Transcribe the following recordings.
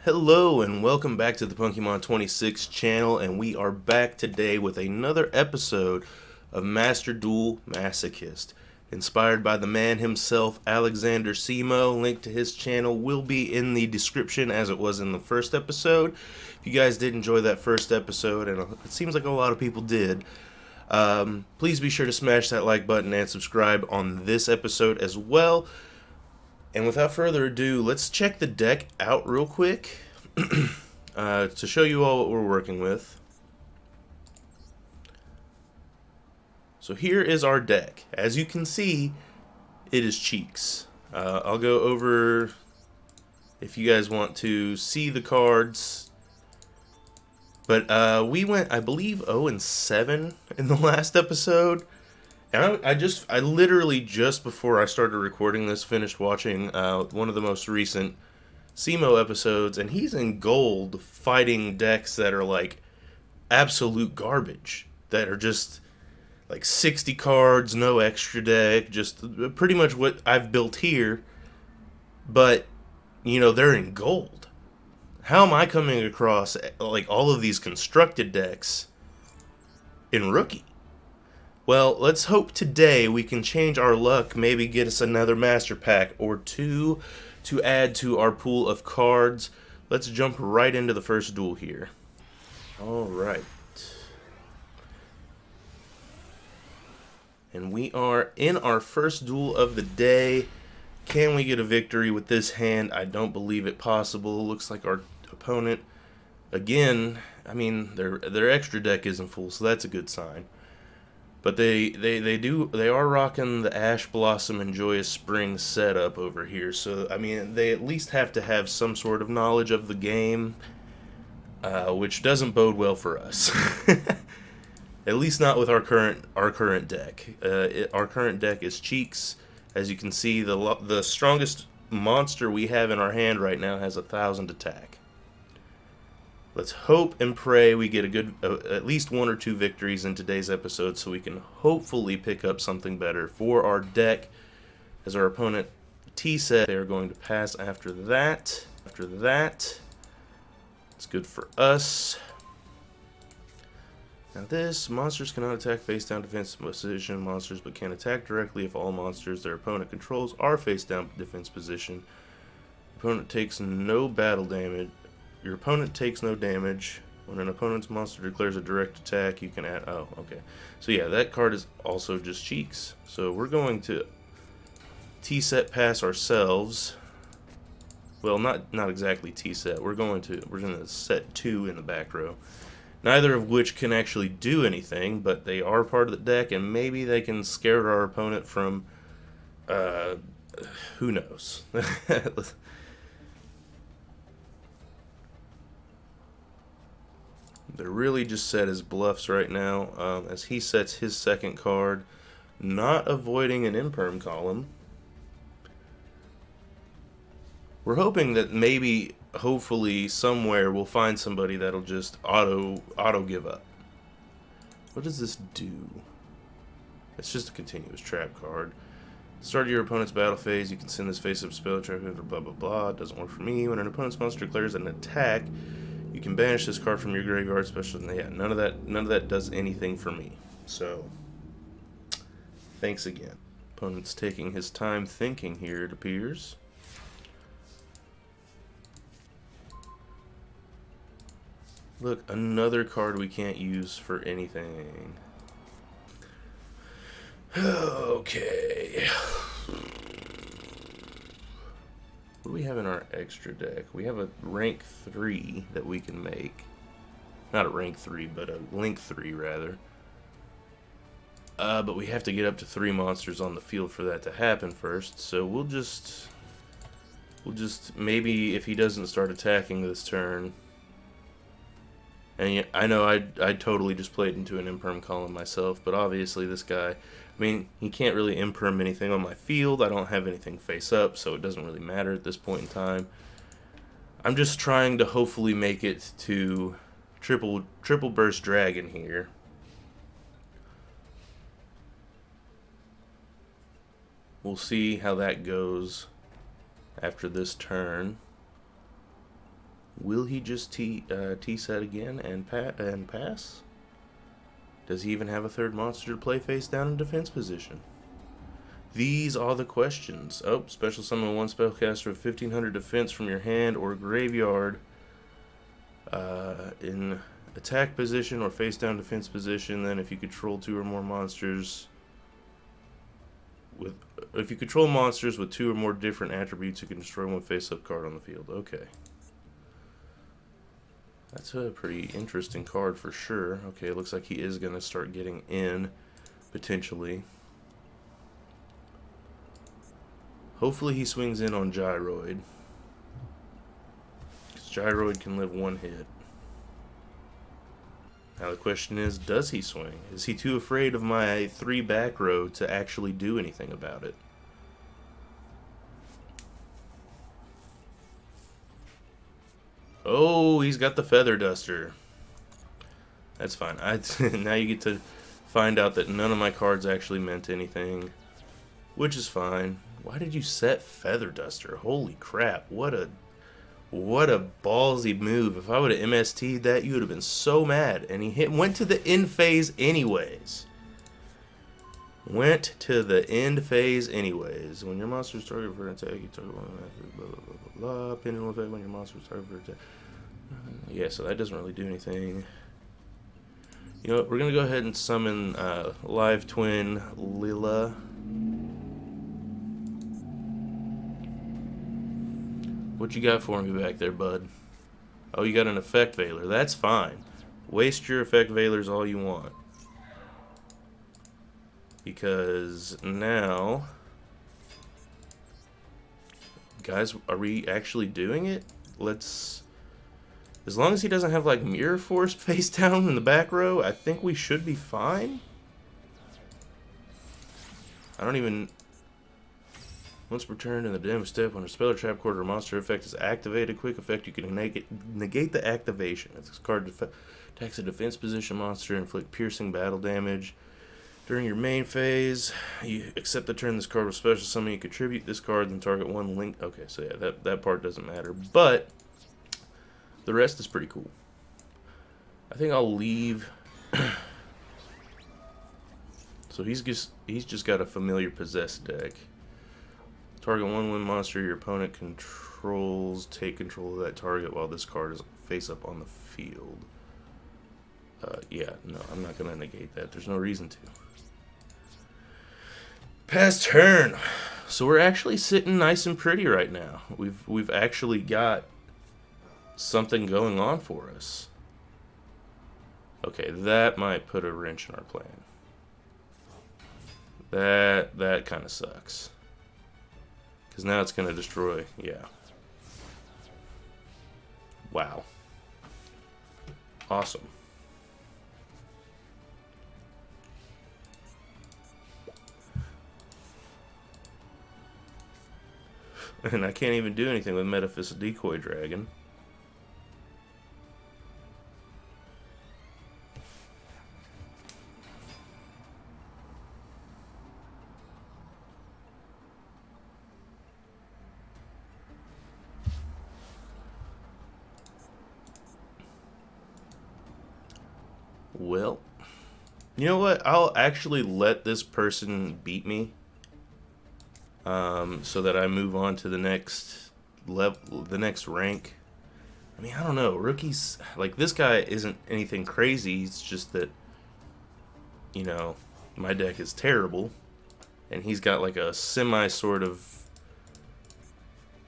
Hello and welcome back to the Pokemon 26 channel, and we are back today with another episode of Master Duel Masochist. Inspired by the man himself, Alexander Simo. Link to his channel will be in the description as it was in the first episode. If you guys did enjoy that first episode, and it seems like a lot of people did, please be sure to smash that like button and subscribe on this episode as well. And without further ado, let's check the deck out real quick to show you all what we're working with. So here is our deck. As you can see, it is cheeks. I'll go over if you guys want to see the cards. But we went, I believe, 0-7 in the last episode. And I literally just before I started recording this finished watching one of the most recent Simo episodes, and he's in gold fighting decks that are like absolute garbage, that are just like 60 cards, no extra deck, just pretty much what I've built here, but you know, they're in gold. How am I coming across like all of these constructed decks in Rookie? Well, let's hope today we can change our luck, maybe get us another Master Pack or two to add to our pool of cards. Let's jump right into the first duel here. Alright. And we are in our first duel of the day. Can we get a victory with this hand? I don't believe it possible. Looks like our opponent, again, I mean, their extra deck isn't full, so that's a good sign. But they are rocking the Ash Blossom and Joyous Spring setup over here. So I mean, they at least have to have some sort of knowledge of the game, which doesn't bode well for us. At least not with our current deck. Our current deck is Cheeks. As you can see, the strongest monster we have in our hand right now has 1,000 attack. Let's hope and pray we get a good, at least one or two victories in today's episode so we can hopefully pick up something better for our deck. As our opponent T-set, they are going to pass after that. It's good for us. Now this, monsters cannot attack face down defense position monsters, but can attack directly if all monsters their opponent controls are face down defense position. Opponent takes no battle damage. Your opponent takes no damage. When an opponent's monster declares a direct attack, you can add... Oh, okay. So yeah, that card is also just Cheeks. So we're going to T-set pass ourselves. Well, not exactly T-set. We're going to set 2 in the back row. Neither of which can actually do anything, but they are part of the deck, and maybe they can scare our opponent from... who knows? They're really just set as bluffs right now, as he sets his second card, not avoiding an imperm column. We're hoping that maybe, hopefully, somewhere we'll find somebody that'll just auto give up. What does this do? It's just a continuous trap card. Start of your opponent's battle phase, you can send this face-up spell trap, blah blah blah. It doesn't work for me. When an opponent's monster declares an attack, you can banish this card from your graveyard, especially. Yeah, none of that does anything for me. So, thanks again. Opponent's taking his time thinking here, it appears. Look, another card we can't use for anything. Okay. What do we have in our extra deck? We have a rank 3 that we can make. Not a rank 3, but a link 3 rather. But we have to get up to 3 monsters on the field for that to happen first. So we'll just maybe if he doesn't start attacking this turn. And I know I totally just played into an imperm column myself, but obviously this guy, I mean, he can't really imperm anything on my field. I don't have anything face up, so it doesn't really matter at this point in time. I'm just trying to hopefully make it to triple burst dragon here. We'll see how that goes after this turn. Will he just T-set again and pass? Does he even have a third monster to play face down in defense position? These are the questions. Oh, special summon one spellcaster with 1500 defense from your hand or graveyard in attack position or face down defense position. Then if you control two or more monsters with two or more different attributes, you can destroy one face-up card on the field. Okay. That's a pretty interesting card for sure. Okay, it looks like he is going to start getting in, potentially. Hopefully he swings in on Gyroid. Because Gyroid can live one hit. Now the question is, does he swing? Is he too afraid of my 3 back row to actually do anything about it? Oh, he's got the Feather Duster. That's fine. Now you get to find out that none of my cards actually meant anything, which is fine. Why did you set Feather Duster? Holy crap! What a ballsy move. If I would have MST'd that, you would have been so mad. And he went to the end phase anyways. When your monster's targeted for an attack, you target one blah blah blah blah blah. Pending effect when your monster's targeted for an attack. Yeah, so that doesn't really do anything. You know what? We're gonna go ahead and summon Live Twin Lila. What you got for me back there, bud? Oh, you got an Effect Veiler. That's fine. Waste your Effect Veilers all you want. Because now... Guys, are we actually doing it? Let's... As long as he doesn't have, like, Mirror Force face down in the back row, I think we should be fine. I don't even... Once returned in the damage step, when a spell or trap card or monster effect is activated, quick effect, you can negate the activation. If this card attacks a defense position monster, inflict piercing battle damage. During your main phase, you accept the turn this card with special summon, you contribute this card, then target one link. Okay, so yeah, that part doesn't matter. But the rest is pretty cool. I think I'll leave. So he's just got a familiar possessed deck. Target one monster your opponent controls. Take control of that target while this card is face up on the field. Yeah, no, I'm not going to negate that. There's no reason to. Pass turn. So we're actually sitting nice and pretty right now. We've actually got something going on for us. Okay, that might put a wrench in our plan. That kind of sucks. Because now it's going to destroy, yeah. Wow. Awesome. And I can't even do anything with Metaphysical Decoy Dragon. Well, you know what? I'll actually let this person beat me, so that I move on to the next level, the next rank. I mean, I don't know. Rookies, like, this guy isn't anything crazy. It's just that, you know, my deck is terrible, and he's got like a semi sort of.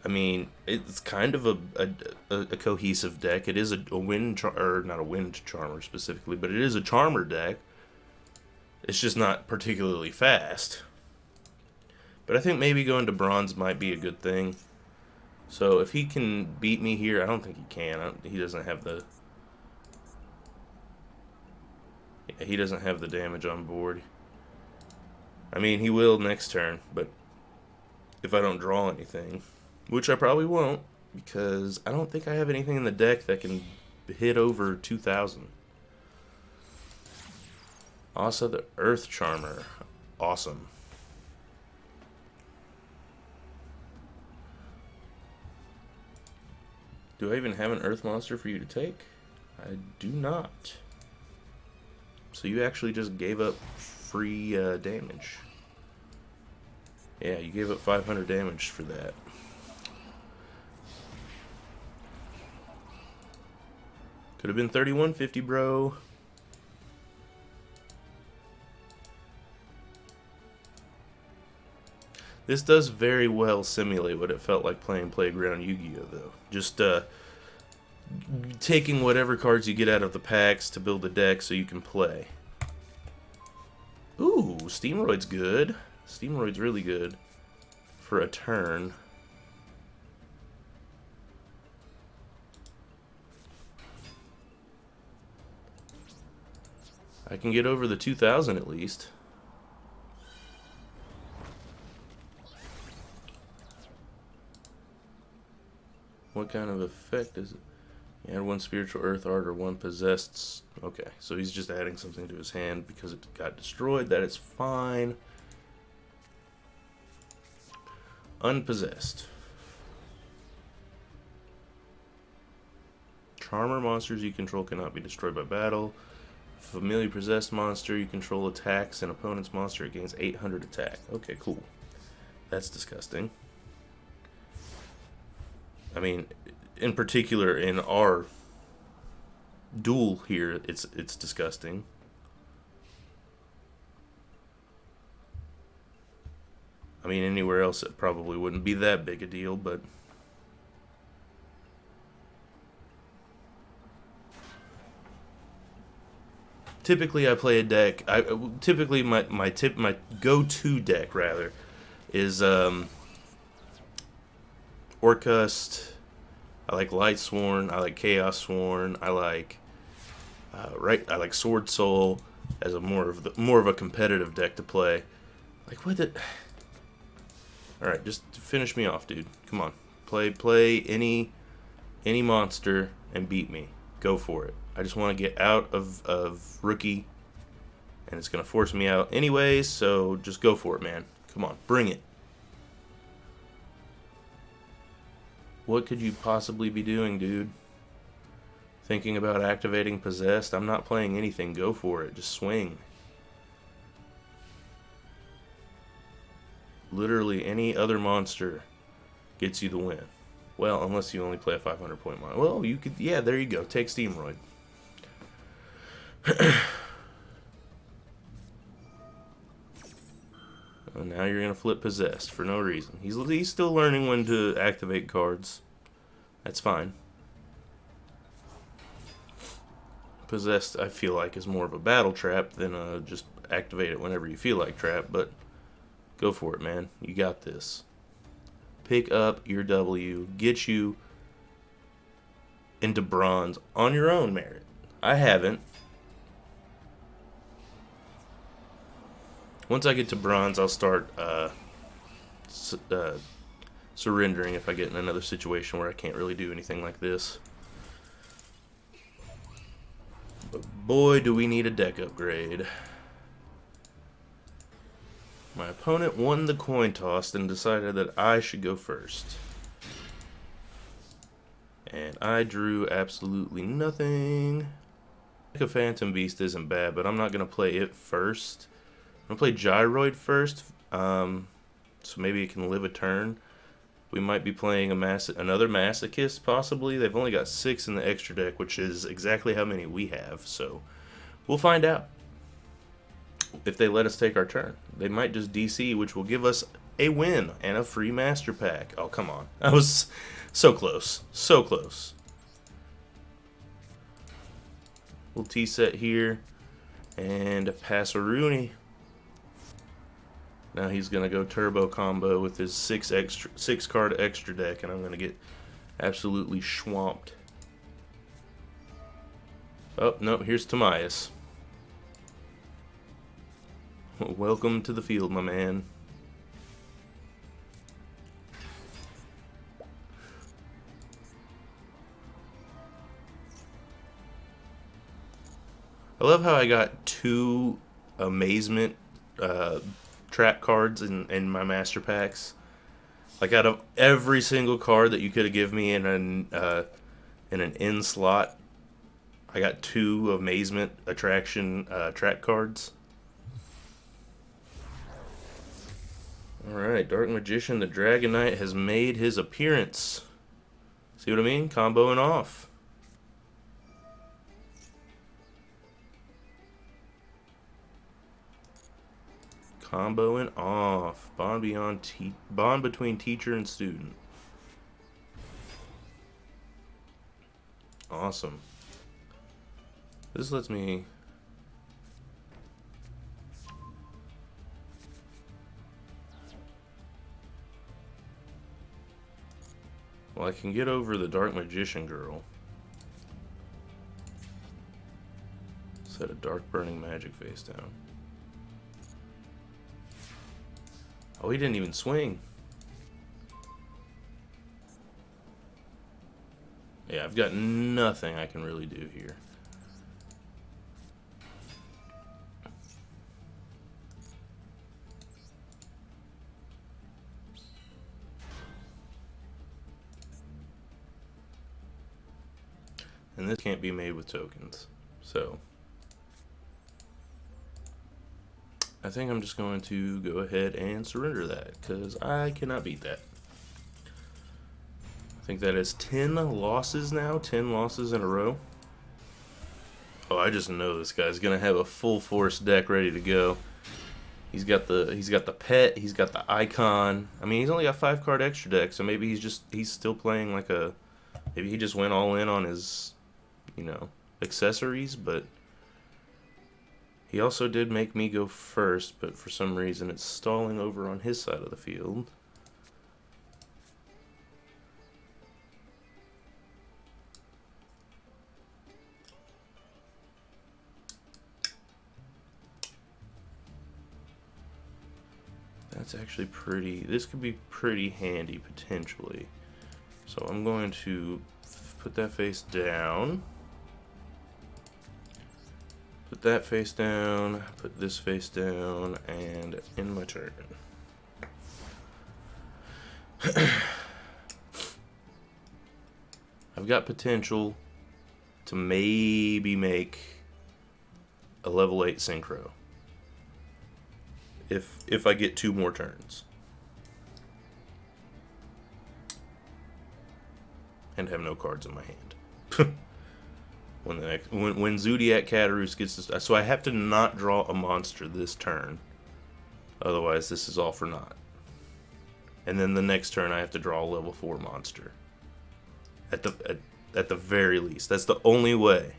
I mean, it's kind of a cohesive deck. It is a wind, or not a wind charmer specifically, but it is a charmer deck. It's just not particularly fast. But I think maybe going to bronze might be a good thing. So if he can beat me here, I don't think he can. He doesn't have the. Yeah, he doesn't have the damage on board. I mean, he will next turn, but if I don't draw anything. Which I probably won't, because I don't think I have anything in the deck that can hit over 2,000. Also, the Earth Charmer. Awesome. Do I even have an earth monster for you to take? I do not. So you actually just gave up free damage. Yeah, you gave up 500 damage for that. Could have been 3150, bro. This does very well simulate what it felt like playing Playground Yu-Gi-Oh, though. Just taking whatever cards you get out of the packs to build a deck so you can play. Ooh, Steamroid's good. Steamroid's really good for a turn. I can get over the 2000 at least. What kind of effect is it? You add one spiritual earth art or one possessed. Okay, so he's just adding something to his hand because it got destroyed. That is fine. Unpossessed. Charmer monsters you control cannot be destroyed by battle. Familiar possessed monster you control attacks an opponent's monster. It gains 800 attack. Okay, cool. That's disgusting. I mean, in particular in our duel here, it's disgusting. I mean, anywhere else it probably wouldn't be that big a deal, but typically I play a deck. Typically my go-to deck rather is Orcust. I like Light Sworn. I like Chaos Sworn. I like I like Sword Soul as a more of a competitive deck to play. Like what the? All right, just finish me off, dude. Come on, play any monster and beat me. Go for it. I just want to get out of rookie, and it's gonna force me out anyways. So just go for it, man. Come on, bring it. What could you possibly be doing, dude? Thinking about activating Possessed? I'm not playing anything. Go for it. Just swing. Literally any other monster gets you the win. Well, unless you only play a 500-point mon. Well, you could. Yeah, there you go. Take Steamroid. And now you're going to flip Possessed for no reason. He's still learning when to activate cards. That's fine. Possessed, I feel like, is more of a battle trap than just activate it whenever you feel like trap, but go for it, man. You got this. Pick up your W. Get you into bronze on your own merit. I haven't. Once I get to bronze, I'll start surrendering if I get in another situation where I can't really do anything like this. But boy, do we need a deck upgrade. My opponent won the coin toss and decided that I should go first. And I drew absolutely nothing. A Phantom Beast isn't bad, but I'm not going to play it first. I'm going to play Gyroid first, so maybe it can live a turn. We might be playing another Masochist, possibly. They've only got 6 in the extra deck, which is exactly how many we have, so we'll find out if they let us take our turn. They might just DC, which will give us a win and a free Master Pack. Oh, come on. I was so close. So close. We'll T-set here and a Passaruni. Now he's going to go turbo combo with his 6 card extra deck, and I'm going to get absolutely swamped. Oh, no, here's Tamias. Welcome to the field, my man. I love how I got 2 amazement trap cards in my master packs. Like out of every single card that you could have given me in in an in slot, I got 2 Amazement Attraction track cards. Alright, Dark Magician, the Dragon Knight, has made his appearance. See what I mean? Comboing off. Comboing off. Bond between teacher and student. Awesome. This lets me... Well, I can get over the Dark Magician girl. Set a Dark Burning Magic face down. Oh, he didn't even swing. Yeah, I've got nothing I can really do here. And this can't be made with tokens. So I think I'm just going to go ahead and surrender that, because I cannot beat that. I think that is 10 losses now, 10 losses in a row. Oh, I just know this guy's gonna have a full force deck ready to go. He's got the pet, he's got the icon. I mean, he's only got 5-card extra deck, so maybe he's still playing like a, maybe he just went all in on his, you know, accessories, but he also did make me go first, but for some reason it's stalling over on his side of the field. That's actually pretty, this could be pretty handy potentially. So I'm going to put that face down. Put that face down, put this face down, and end my turn. I've got potential to maybe make a level 8 synchro. If I get 2 more turns. And have no cards in my hand. When Zodiac Catarus gets this, so I have to not draw a monster this turn, otherwise this is all for naught. And then the next turn I have to draw a level 4 monster. At the very least, that's the only way.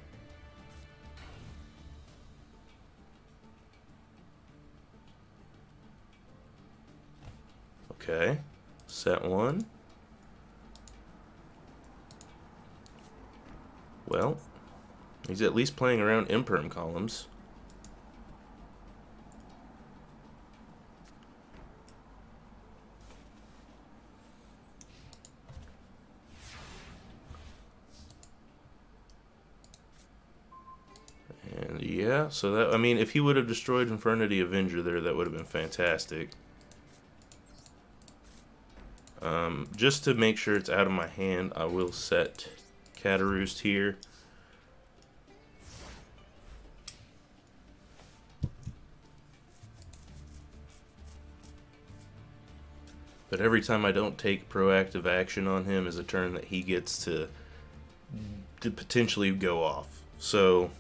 Okay, set 1. Well, he's at least playing around imperm columns. And yeah, so that, I mean, if he would have destroyed Infernity Avenger there, that would have been fantastic. Just to make sure it's out of my hand, I will set Cataroost here. But every time I don't take proactive action on him is a turn that he gets to potentially go off. So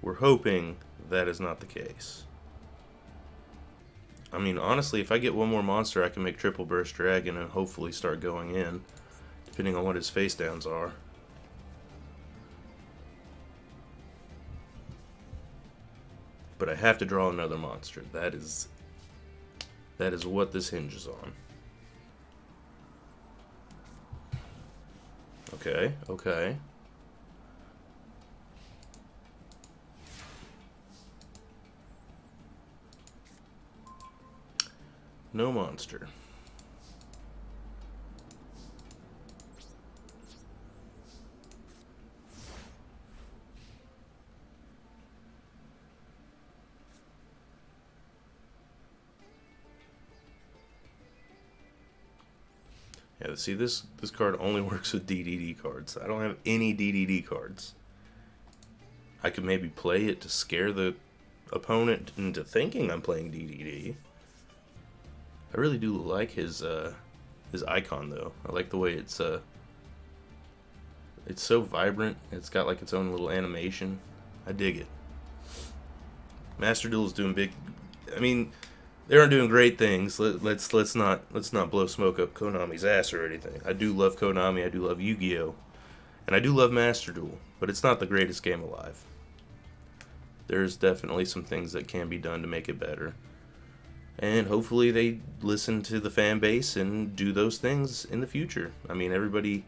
we're hoping that is not the case. I mean, honestly, if I get 1 more monster, I can make Triple Burst Dragon and hopefully start going in, depending on what his face downs are. But I have to draw another monster. That is what this hinges on. Okay, okay. No monster. Yeah, Yeah, see, this card only works with DDD cards. I don't have any DDD cards. I could maybe play it to scare the opponent into thinking I'm playing DDD. I really do like his icon though. I like the way it's so vibrant. It's got like its own little animation. I dig it. Master Duel is doing big. I mean, they aren't doing great things. Let's not blow smoke up Konami's ass or anything. I do love Konami. I do love Yu-Gi-Oh, and I do love Master Duel, but it's not the greatest game alive. There's definitely some things that can be done to make it better. And hopefully they listen to the fan base and do those things in the future. I mean, everybody,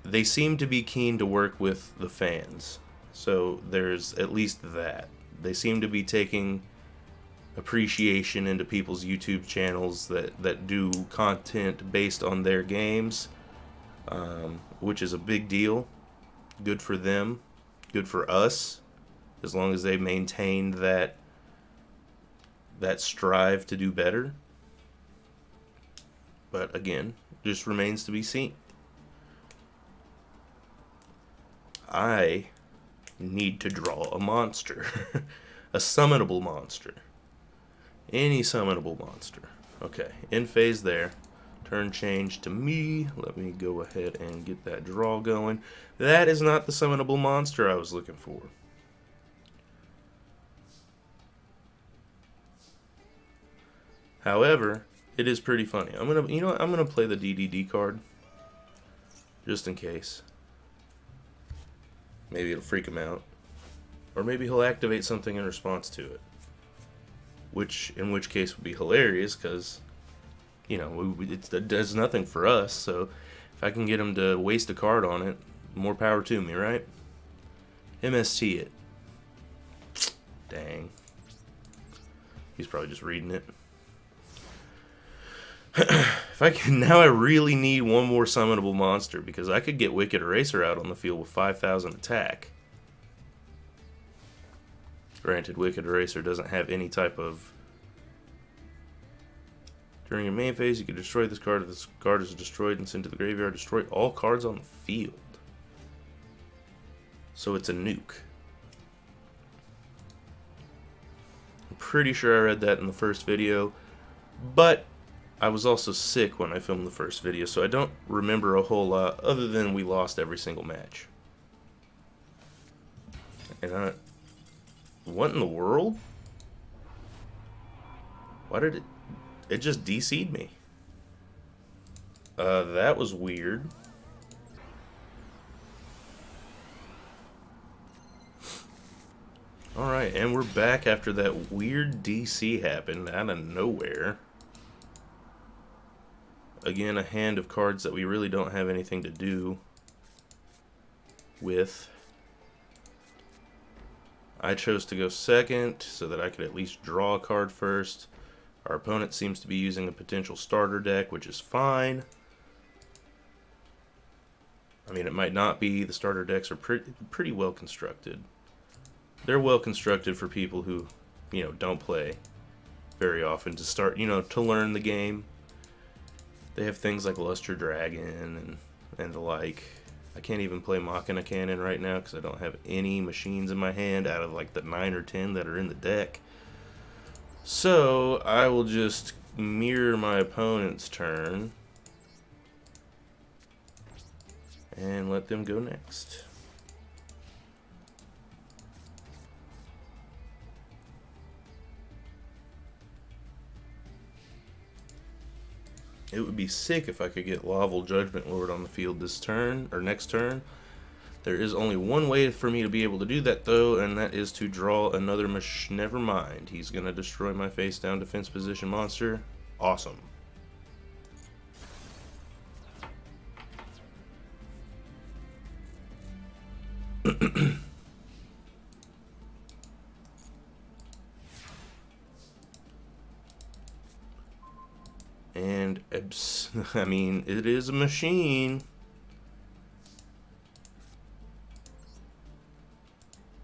they seem to be keen to work with the fans. So there's at least that. They seem to be taking appreciation into people's YouTube channels that do content based on their games, which is a big deal. Good for them. Good for us. As long as they maintain that strive to do better. But again, just remains to be seen. I need to draw a monster. A summonable monster. Any summonable monster. Okay, in phase there. Turn change to me. Let me go ahead and get that draw going. That is not the summonable monster I was looking for. However, it is pretty funny. I'm gonna play the DDD card just in case. Maybe it'll freak him out, or maybe he'll activate something in response to it. In which case would be hilarious, because it does nothing for us. So if I can get him to waste a card on it, more power to me, right? MST it. Dang. He's probably just reading it. If I can, now I really need one more summonable monster, because I could get Wicked Eraser out on the field with 5,000 attack. Granted, Wicked Eraser doesn't have any type of... During your main phase, you can destroy this card. If this card is destroyed and sent to the graveyard, destroy all cards on the field. So it's a nuke. I'm pretty sure I read that in the first video, but I was also sick when I filmed the first video, so I don't remember a whole lot other than we lost every single match. And what in the world? Why did it just DC'd me? That was weird. Alright, and we're back after that weird DC happened out of nowhere. Again, a hand of cards that we really don't have anything to do with. I chose to go second so that I could at least draw a card first. Our opponent seems to be using a potential starter deck, which is fine. I mean, it might not be. The starter decks are pretty well constructed. They're well constructed for people who, don't play very often, to start, to learn the game. They have things like Luster Dragon and the like. I can't even play Machina Cannon right now because I don't have any machines in my hand out of like the 9 or 10 that are in the deck. So I will just mirror my opponent's turn and let them go next. It would be sick if I could get Laval Judgment Lord on the field this turn, or next turn. There is only one way for me to be able to do that, though, and that is to draw another Never mind. He's going to destroy my face down defense position monster. Awesome. And, I mean, it is a machine.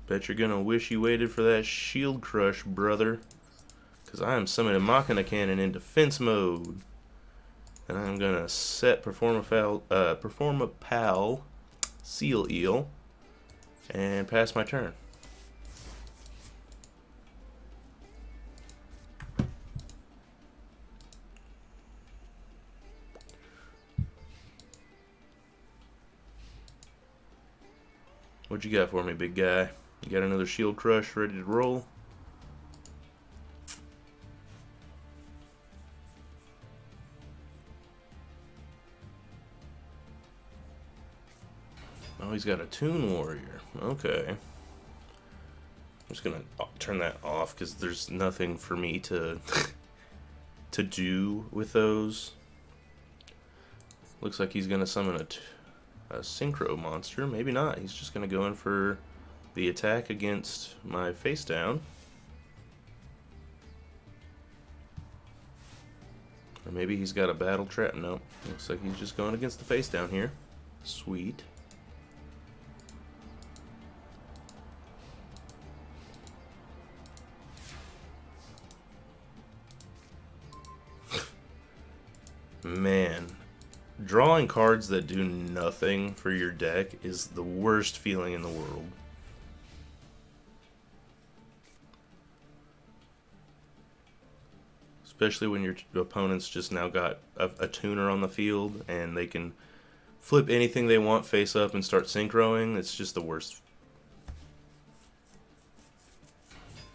Bet you're gonna wish you waited for that shield crush, brother. Because I am summoning Machina Cannon in defense mode. And I'm gonna set perform a pal seal eel and pass my turn. What you got for me, big guy? You got another shield crush ready to roll? Oh, he's got a Toon Warrior. Okay. I'm just gonna turn that off because there's nothing for me to to do with those. Looks like he's gonna summon a synchro monster. Maybe not. He's just gonna go in for the attack against my face down. Or maybe he's got a battle trap. No, looks like he's just going against the face down here. Sweet. Man, drawing cards that do nothing for your deck is the worst feeling in the world. Especially when your opponent's just now got a tuner on the field and they can flip anything they want face up and start synchroing. It's just the worst.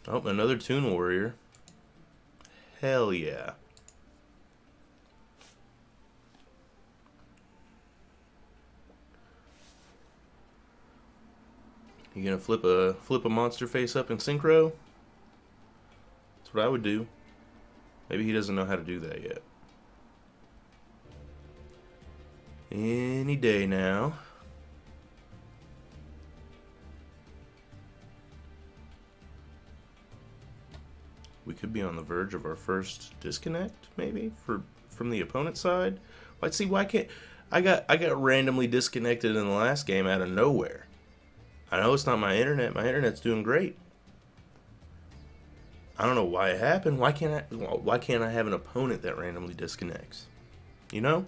Oh, another Toon Warrior. Hell yeah. You gonna flip a monster face up in synchro? That's what I would do. Maybe he doesn't know how to do that yet. Any day now. We could be on the verge of our first disconnect, maybe, from the opponent's side. Let's see, why can't I got randomly disconnected in the last game out of nowhere. I know it's not my internet. My internet's doing great. I don't know why it happened. Why can't I have an opponent that randomly disconnects? You know?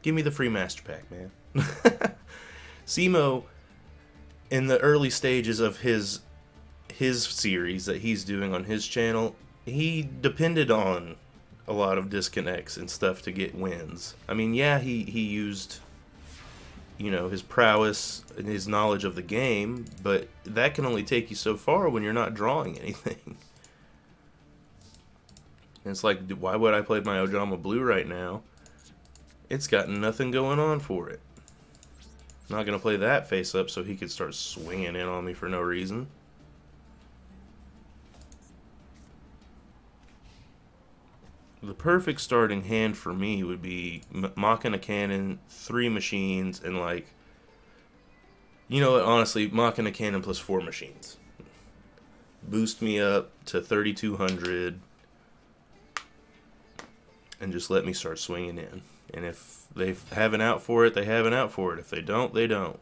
Give me the free master pack, man. Simo, in the early stages of his series that he's doing on his channel, he depended on a lot of disconnects and stuff to get wins. I mean, yeah, he used, you know, his prowess and his knowledge of the game, but that can only take you so far when you're not drawing anything. And it's like, why would I play my Ojama Blue right now? It's got nothing going on for it. I'm not going to play that face up so he could start swinging in on me for no reason. The perfect starting hand for me would be Machina Cannon, 3 machines, and like, you know what, honestly, Machina Cannon plus 4 machines. Boost me up to 3,200 and just let me start swinging in. And if they have an out for it, they have an out for it. If they don't, they don't.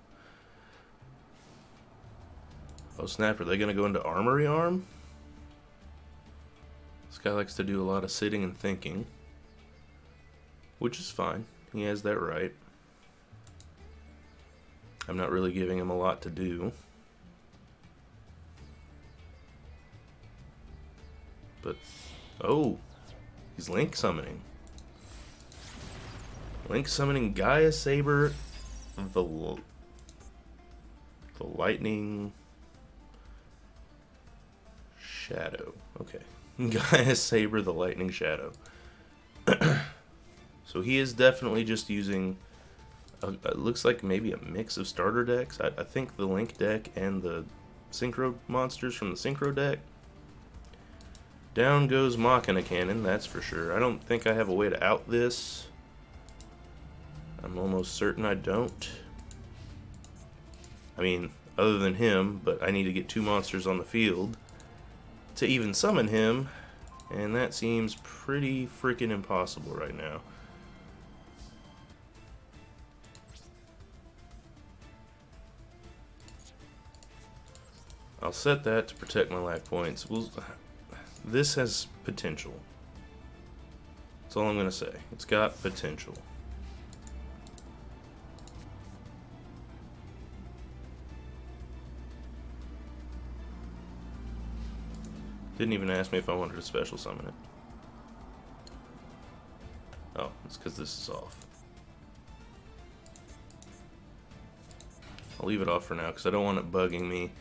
Oh snap, are they going to go into Armory Arm? This guy likes to do a lot of sitting and thinking, which is fine. He has that right. I'm not really giving him a lot to do. But, oh, he's Link summoning. Link summoning Gaia Saber, the Lightning Shadow. Okay. Gaia Saber, the Lightning Shadow. So he is definitely just using, it looks like maybe a mix of starter decks. I think the Link deck and the Synchro monsters from the Synchro deck. Down goes Machina Cannon, that's for sure. I don't think I have a way to out this. I'm almost certain I don't. I mean, other than him, but I need to get 2 monsters on the field to even summon him, and that seems pretty freaking impossible right now. I'll set that to protect my life points. This has potential. That's all I'm gonna say. It's got potential. Didn't even ask me if I wanted to special summon it. Oh, it's because this is off. I'll leave it off for now because I don't want it bugging me.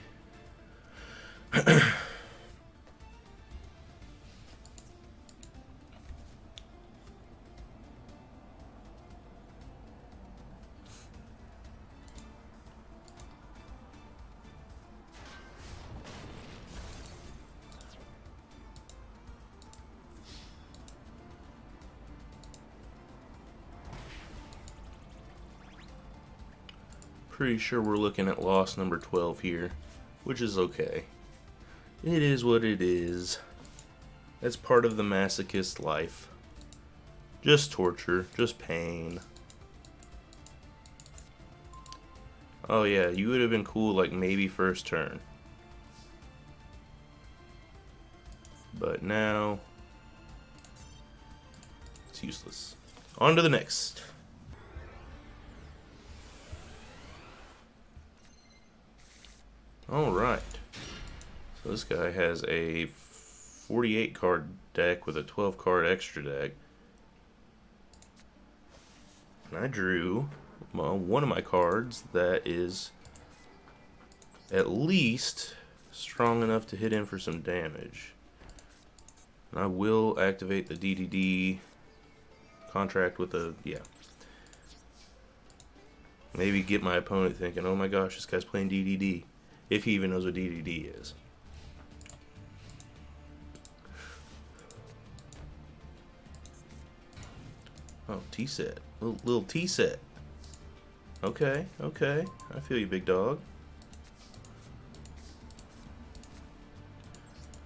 Pretty sure we're looking at loss number 12 here, which is okay. It is what it is. That's part of the masochist life. Just torture, just pain. Oh yeah, you would have been cool like maybe first turn. But now, it's useless. On to the next. Alright. So this guy has a 48 card deck with a 12 card extra deck. And I drew one of my cards that is at least strong enough to hit him for some damage. And I will activate the DDD contract with a, yeah. Maybe get my opponent thinking, oh my gosh, this guy's playing DDD. If he even knows what DDD is. Oh, T-set. Little T-set. Okay, okay. I feel you, big dog.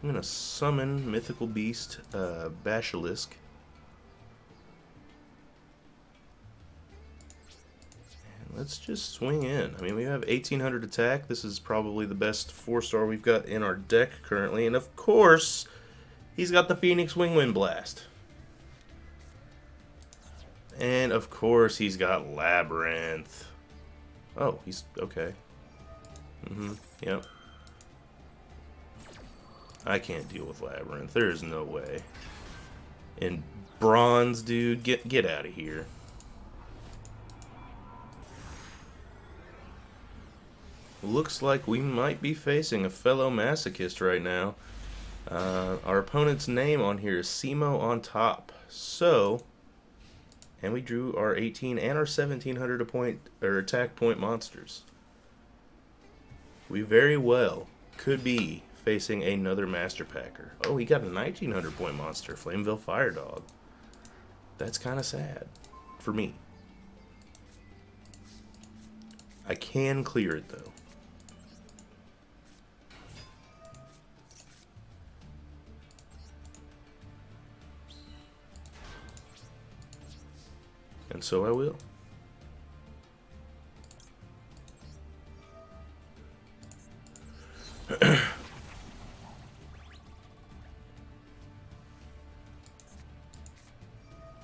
I'm gonna summon Mythical Beast Basilisk. And let's just swing in. I mean, we have 1800 attack. This is probably the best 4-star we've got in our deck currently. And of course, he's got the Phoenix Wingwind Blast. And of course, he's got Labyrinth. Oh, he's okay. Yep. I can't deal with Labyrinth. There's no way. And Bronze, dude, get out of here. Looks like we might be facing a fellow masochist right now. Our opponent's name on here is Simo on top. So, and we drew our 18 and our 1700 attack point monsters. We very well could be facing another Master Packer. Oh, he got a 1900 point monster, Flameville Fire Dog. That's kind of sad for me. I can clear it though. And so I will.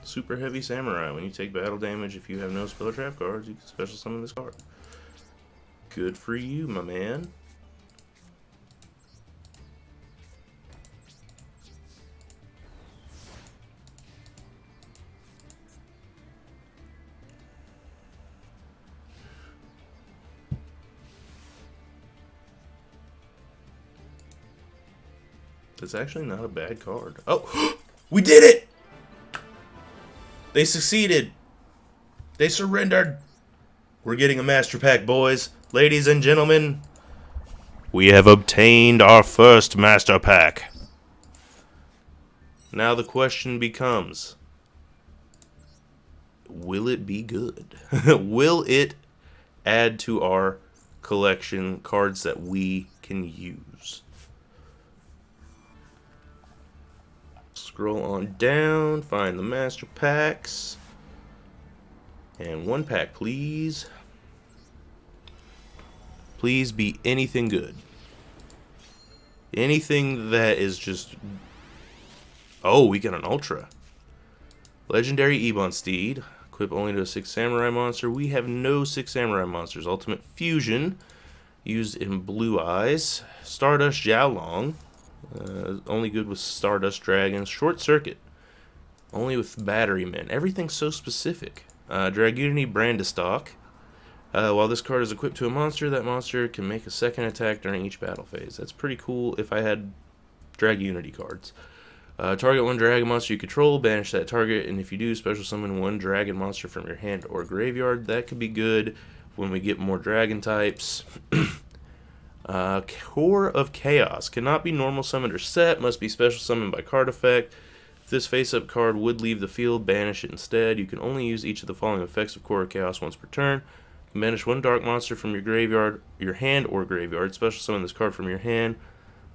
Super Heavy Samurai. When you take battle damage, if you have no spell or trap cards, you can special summon this card. Good for you, my man. That's actually not a bad card. Oh, we did it! They succeeded. They surrendered. We're getting a Master Pack, boys. Ladies and gentlemen, we have obtained our first Master Pack. Now the question becomes, will it be good? Will it add to our collection cards that we can use? Scroll on down, find the Master Packs. And one pack, please. Please be anything good. Anything that is just... Oh, we got an Ultra. Legendary Ebon Steed. Equip only to a 6 Samurai monster. We have no 6 Samurai monsters. Ultimate Fusion. Used in Blue Eyes. Stardust Jiaolong. Only good with Stardust Dragons. Short Circuit. Only with Battery Men. Everything's so specific. Dragunity Brandistock. While this card is equipped to a monster, that monster can make a second attack during each battle phase. That's pretty cool if I had Dragunity cards. Target one dragon monster you control, banish that target, and if you do, special summon one dragon monster from your hand or graveyard. That could be good when we get more dragon types. Core of Chaos. Cannot be normal summoned or set, must be special summoned by card effect. If this face-up card would leave the field, banish it instead. You can only use each of the following effects of Core of Chaos once per turn. Banish one dark monster from your graveyard, your hand or graveyard. Special summon this card from your hand.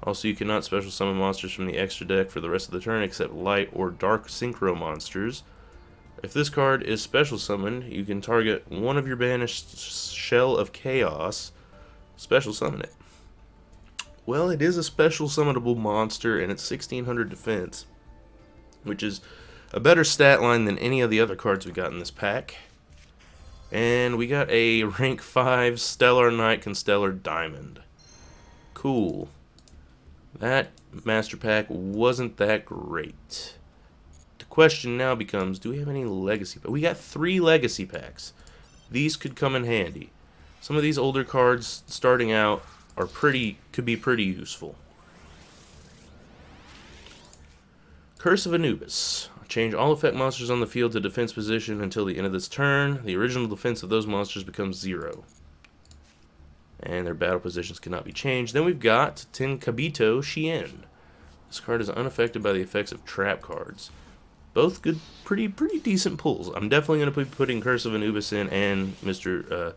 Also, you cannot special summon monsters from the extra deck for the rest of the turn except light or dark synchro monsters. If this card is special summoned, you can target one of your banished Shell of Chaos, special summon it. Well, it is a special summonable monster and it's 1600 defense, which is a better stat line than any of the other cards we got in this pack. And we got a rank 5 Stellar Knight Constellar Diamond. Cool. That master pack wasn't that great. The question now becomes, do we have any legacy packs? We got 3 legacy packs. These could come in handy. Some of these older cards starting out are could be pretty useful. Curse of Anubis. Change all effect monsters on the field to defense position until the end of this turn. The original defense of those monsters becomes 0. And their battle positions cannot be changed. Then we've got Tenkabito Shien. This card is unaffected by the effects of trap cards. Both good, pretty decent pulls. I'm definitely going to be putting Curse of Anubis in and Mr.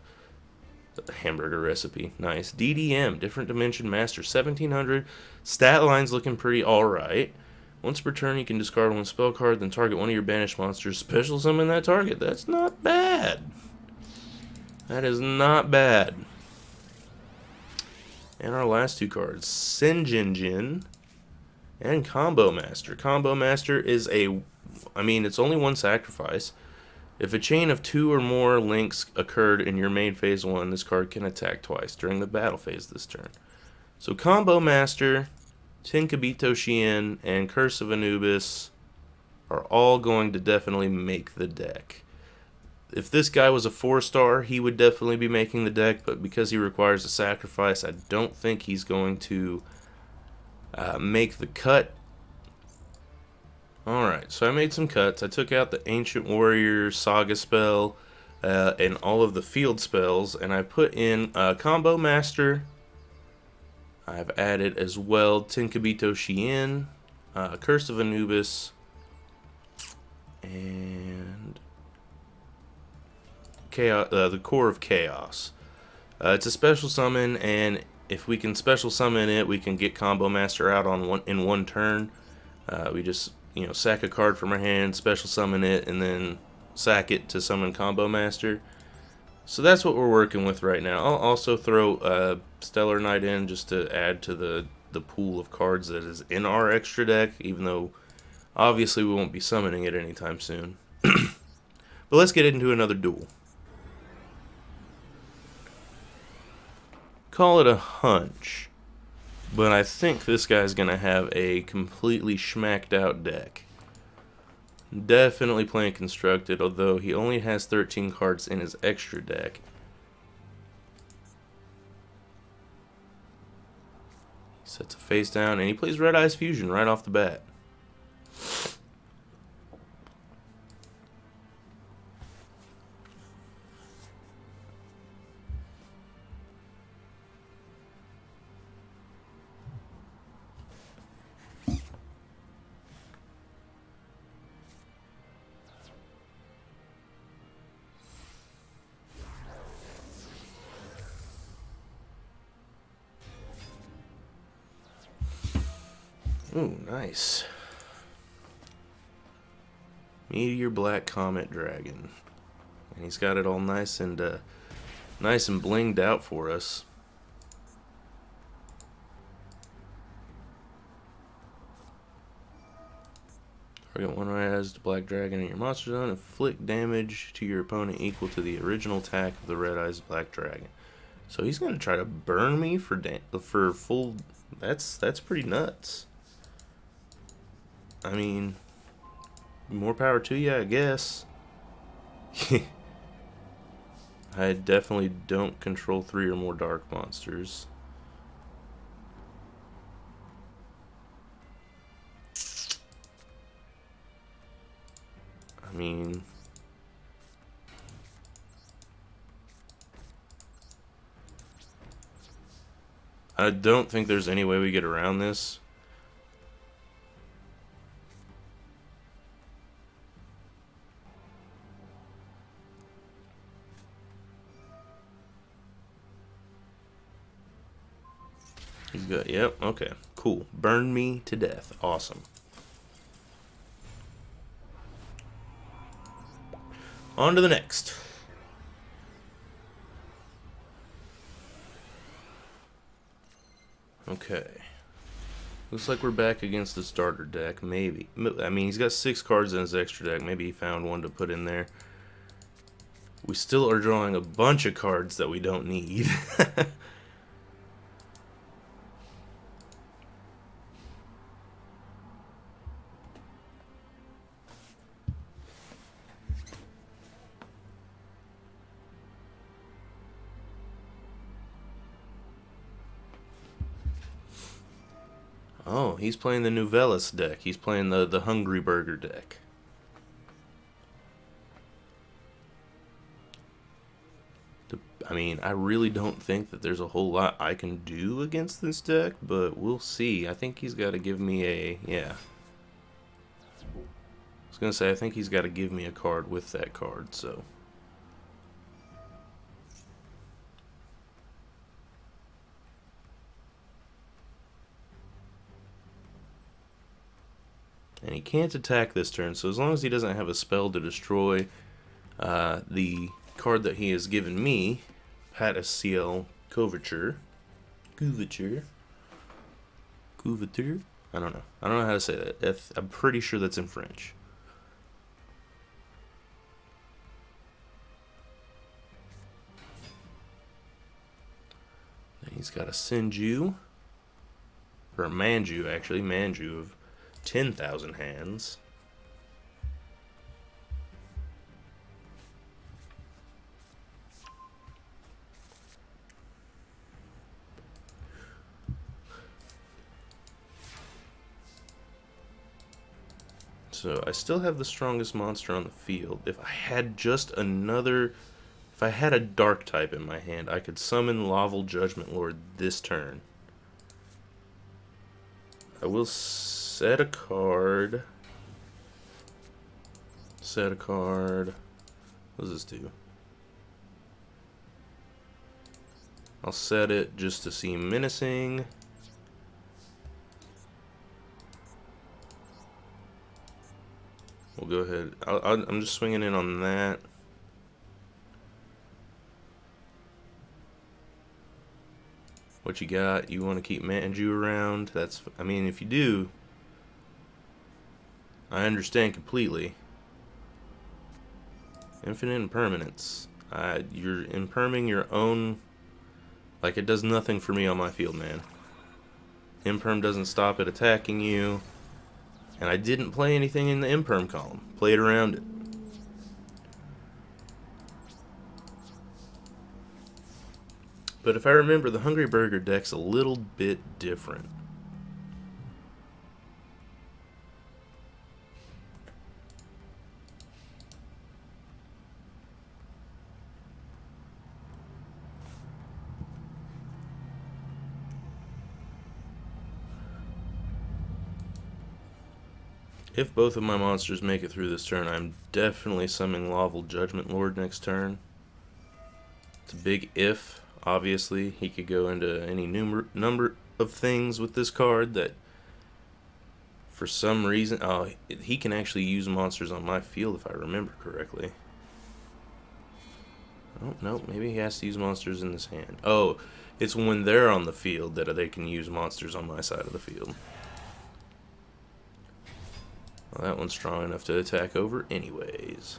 Hamburger Recipe. Nice. DDM, Different Dimension Master, 1700. Stat line's looking pretty alright. Once per turn, you can discard one spell card, then target one of your banished monsters. Special summon that target. That's not bad. That is not bad. And our last 2 cards, Senjinjin and Combo Master. Combo Master is it's only 1 sacrifice. If a chain of 2 or more links occurred in your main phase 1, this card can attack twice during the battle phase this turn. So Combo Master, Tenkabito Shien, and Curse of Anubis are all going to definitely make the deck. If this guy was a 4-star, he would definitely be making the deck, but because he requires a sacrifice, I don't think he's going to make the cut. Alright, so I made some cuts. I took out the Ancient Warrior Saga spell and all of the field spells, and I put in Combo Master. I've added as well Tenkabito Shien, Curse of Anubis, and the Core of Chaos. It's a special summon, and if we can special summon it, we can get Combo Master out in one turn. We just sack a card from our hand, special summon it, and then sack it to summon Combo Master. So that's what we're working with right now. I'll also throw Stellar Knight in just to add to the pool of cards that is in our extra deck, even though obviously we won't be summoning it anytime soon. But let's get into another duel. Call it a hunch, but I think this guy's going to have a completely schmacked out deck. Definitely playing Constructed, although he only has 13 cards in his extra deck. He sets a face down, and he plays Red Eyes Fusion right off the bat. Ooh, nice. Meteor Black Comet Dragon. And he's got it all nice and blinged out for us. Target one red-eyes Black Dragon in your monster zone. Inflict damage to your opponent equal to the original attack of the red-eyes Black Dragon. So he's gonna try to burn me for full. That's pretty nuts. I mean, more power to you, I guess. I definitely don't control 3 or more dark monsters. I mean, I don't think there's any way we get around this. He's good. Yep. Okay. Cool. Burn me to death. Awesome. On to the next. Okay. Looks like we're back against the starter deck. Maybe. I mean, he's got 6 cards in his extra deck. Maybe he found one to put in there. We still are drawing a bunch of cards that we don't need. Oh, he's playing the Nuvellis deck. He's playing the Hungry Burger deck. I mean, I really don't think that there's a whole lot I can do against this deck, but we'll see. I think he's got to give me a... Yeah. I was going to say, I think he's got to give me a card with that card, so... And he can't attack this turn, so as long as he doesn't have a spell to destroy the card that he has given me, Pataciel Couverture. I don't know. I don't know how to say that. I'm pretty sure that's in French. Then he's got a Sinju. Or a Manju, actually. Manju of 10,000 hands. So I still have the strongest monster on the field. If I had just another... If I had a dark type in my hand, I could summon Laval Judgment Lord this turn. I will set a card. Set a card. What does this do? I'll set it just to seem menacing. We'll go ahead. I'm just swinging in on that. What you got? You want to keep Manju around? That's, I mean, if you do, I understand completely. Infinite impermanence. You're imperming your own. Like, it does nothing for me on my field, man. Imperm doesn't stop it attacking you. And I didn't play anything in the imperm column. Played around it. But if I remember, the Hungry Burger deck's a little bit different. If both of my monsters make it through this turn, I'm definitely summoning Laval Judgment Lord next turn. It's a big if. Obviously, he could go into any number of things with this card that, for some reason... Oh, he can actually use monsters on my field if I remember correctly. Oh, no, maybe he has to use monsters in his hand. Oh, it's when they're on the field that they can use monsters on my side of the field. Well, that one's strong enough to attack over anyways.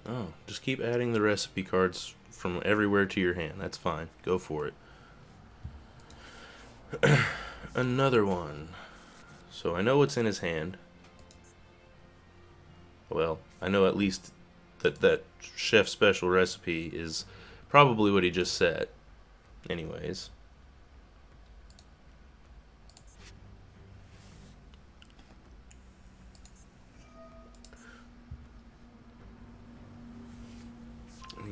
Oh, just keep adding the recipe cards from everywhere to your hand. That's fine. Go for it. Another one. So I know what's in his hand. Well, I know at least that chef special recipe is probably what he just said. Anyways.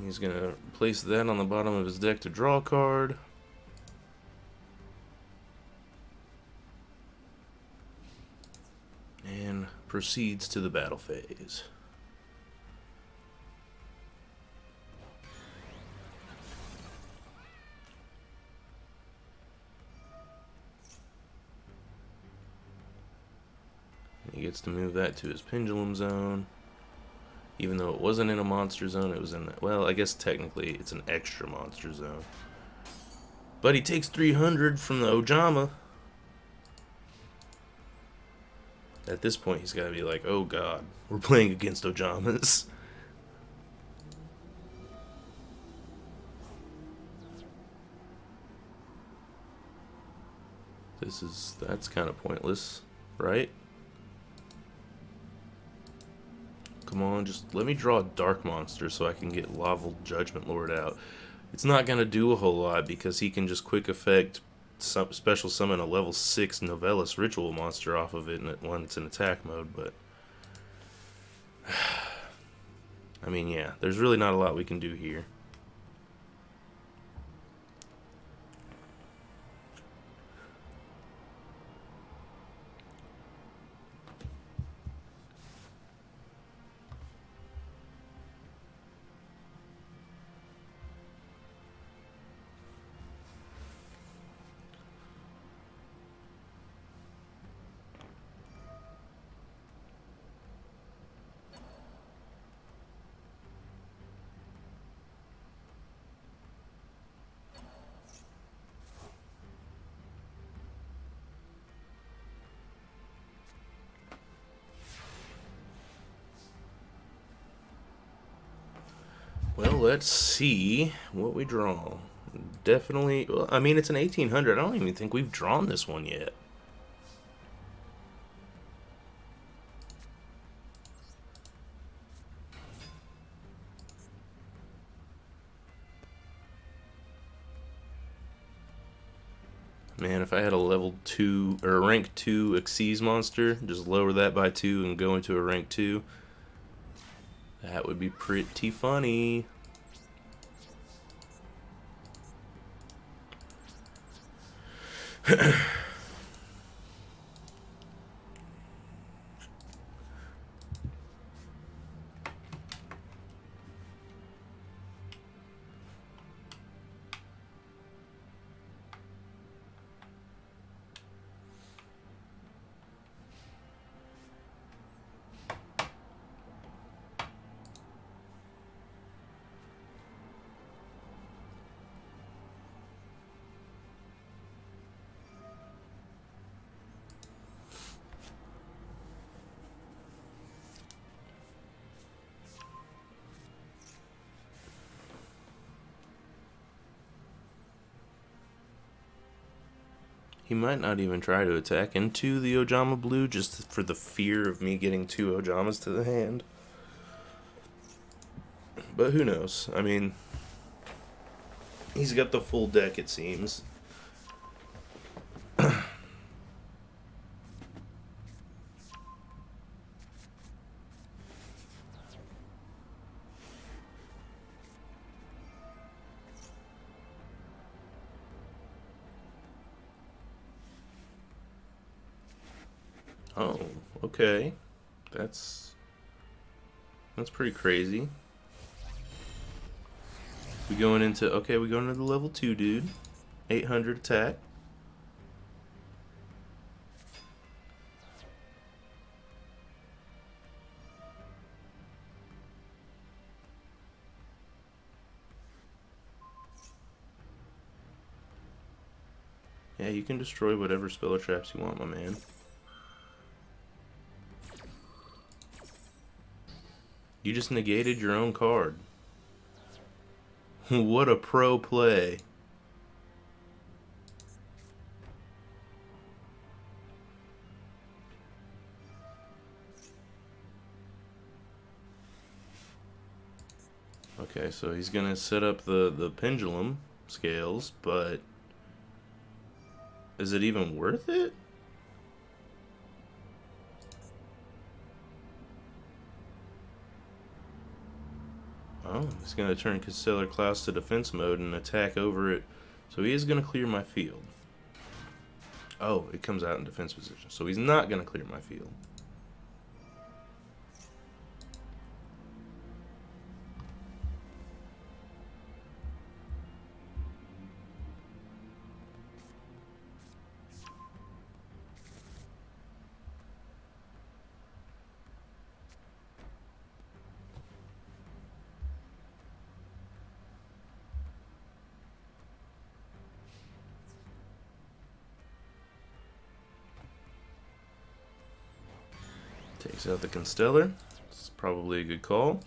He's going to place that on the bottom of his deck to draw a card. And proceeds to the battle phase. He gets to move that to his pendulum zone. Even though it wasn't in a monster zone, it was in, well, I guess technically it's an extra monster zone. But he takes 300 from the Ojama. At this point, he's got to be like, oh god, we're playing against Ojamas. That's kind of pointless, right? Come on, just let me draw a dark monster so I can get Laval Judgment Lord out. It's not going to do a whole lot because he can just quick effect special summon a level 6 Novellus Ritual monster off of it when it's in attack mode, but I mean, yeah, there's really not a lot we can do here. Well, let's see what we draw. Definitely, well, I mean, it's an 1800. I don't even think we've drawn this one yet. Man, if I had a level 2 or a rank 2 Xyz monster, just lower that by 2 and go into a rank 2, that would be pretty funny. He might not even try to attack into the Ojama blue just for the fear of me getting 2 Ojamas to the hand. But who knows? I mean, he's got the full deck, it seems. Oh, okay. That's That's pretty crazy. We going into, okay, we going into the level 2 dude. 800 attack. Yeah, you can destroy whatever spell or traps you want, my man. You just negated your own card. What a pro play. Okay, so he's gonna set up the pendulum scales, but is it even worth it? Oh, he's gonna turn Constellar Class to defense mode and attack over it. So he is gonna clear my field. Oh, it comes out in defense position. So he's not gonna clear my field. Takes out the Constellar. It's probably a good call.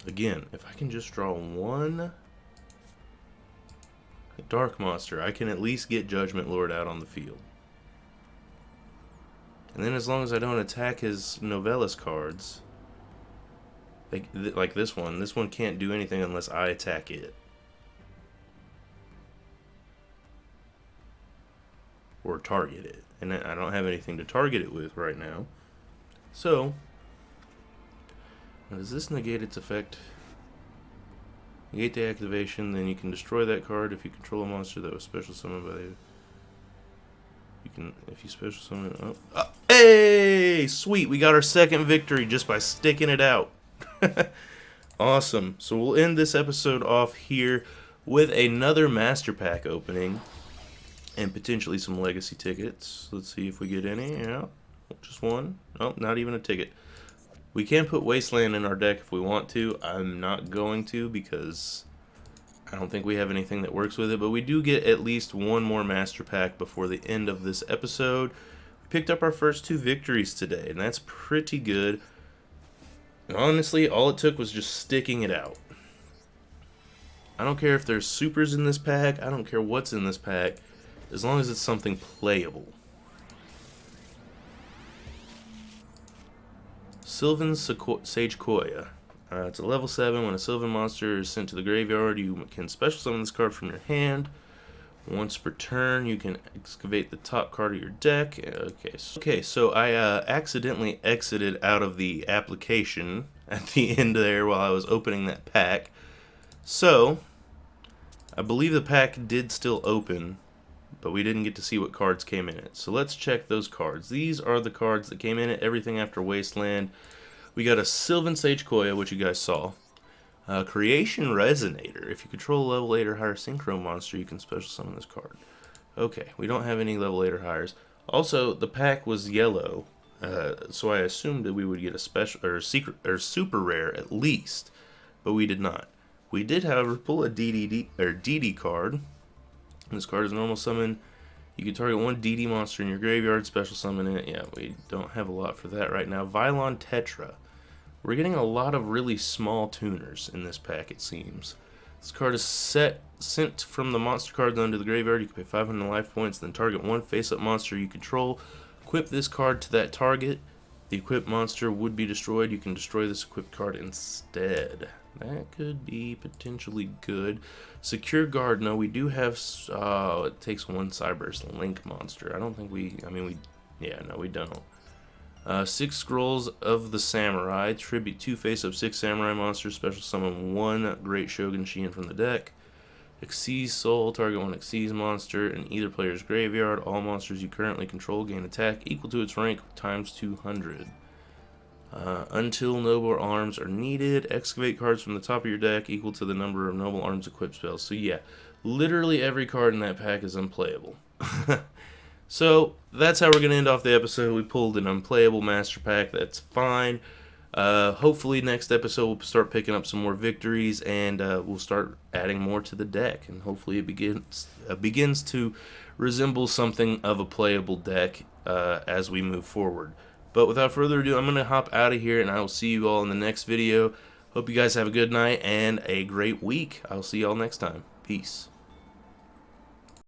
Again, if I can just draw one Dark Monster, I can at least get Judgment Lord out on the field. And then as long as I don't attack his Novellus cards, like this one can't do anything unless I attack it. Or target it. And I don't have anything to target it with right now. So, does this negate its effect? Negate the activation, then you can destroy that card if you control a monster that was special summoned by the... You can, if you special summon... Oh. Hey! Sweet, we got our second victory just by sticking it out. Awesome. So we'll end this episode off here with another Master Pack opening. And potentially some legacy tickets. Let's see if we get any. Yeah, just one. Oh, not even a ticket. We can put Wasteland in our deck if we want to. I'm not going to because I don't think we have anything that works with it. But we do get at least one more Master Pack before the end of this episode. We picked up our first 2 victories today, and that's pretty good. And honestly, all it took was just sticking it out. I don't care if there's supers in this pack. I don't care what's in this pack. As long as it's something playable. Sylvan Sage Koya. It's a level 7. When a Sylvan monster is sent to the graveyard, you can special summon this card from your hand. Once per turn, you can excavate the top card of your deck. Okay, so I accidentally exited out of the application at the end there while I was opening that pack. So, I believe the pack did still open, but we didn't get to see what cards came in it. So let's check those cards. These are the cards that came in it, everything after Wasteland. We got a Sylvan Sage Koya, which you guys saw. Creation Resonator. If you control a level 8 or higher Synchro monster, you can special summon this card. Okay, we don't have any level 8 or higher. Also, the pack was yellow, so I assumed that we would get a special or secret or super rare at least, but we did not. We did, however, pull a DD card. This card is a normal summon. You can target one DD monster in your graveyard, special summon it. Yeah, we don't have a lot for that right now. Vylon Tetra. We're getting a lot of really small tuners in this pack, it seems. This card is sent from the monster card zone to the graveyard. You can pay 500 life points, then target one face-up monster you control. Equip this card to that target. The equipped monster would be destroyed. You can destroy this equipped card instead. That could be potentially good. Secure Guard. No, we do have... it takes one Cyberse Link monster. I don't think we... yeah, no, we don't. 6 Scrolls of the Samurai. Tribute 2 face-up 6 Samurai monsters. Special summon 1 Great Shogun Shien from the deck. Xyz Soul. Target 1 Xyz monster in either player's graveyard. All monsters you currently control gain attack equal to its rank times 200. Until noble arms are needed, excavate cards from the top of your deck equal to the number of noble arms equipped spells. So yeah, literally every card in that pack is unplayable. So that's how we're going to end off the episode. We pulled an unplayable master pack. That's fine. Hopefully next episode we'll start picking up some more victories, and we'll start adding more to the deck, and hopefully it begins to resemble something of a playable deck as we move forward. But without further ado, I'm going to hop out of here, and I will see you all in the next video. Hope you guys have a good night and a great week. I'll see you all next time. Peace.